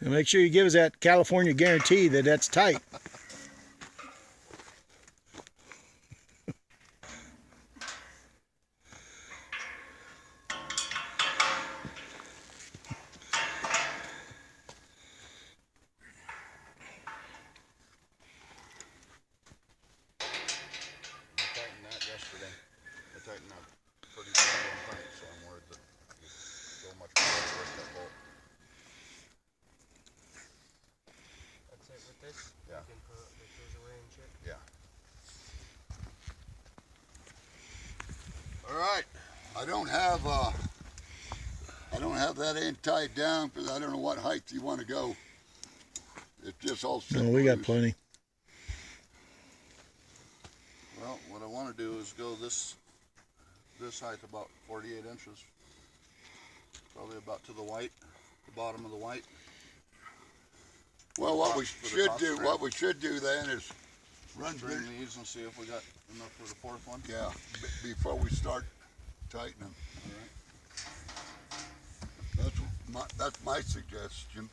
And make sure you give us that California guarantee that that's tight. I tightened that yesterday. I tightened that pretty damn tight, so I'm worried that it'll go much better with that bolt. That's it with this? Yeah. You can put it goes away and shit? Yeah. All right. I don't have that end tied down because I don't know what height you want to go. It's just all set No, we got loose. plenty. Well, what I want to do is go this height about 48 inches. Probably about to the white, the bottom of the white. Well, what we should do then is run Bring these and see if we got enough for the fourth one. Yeah, before we start tightening. All right. That's my suggestion.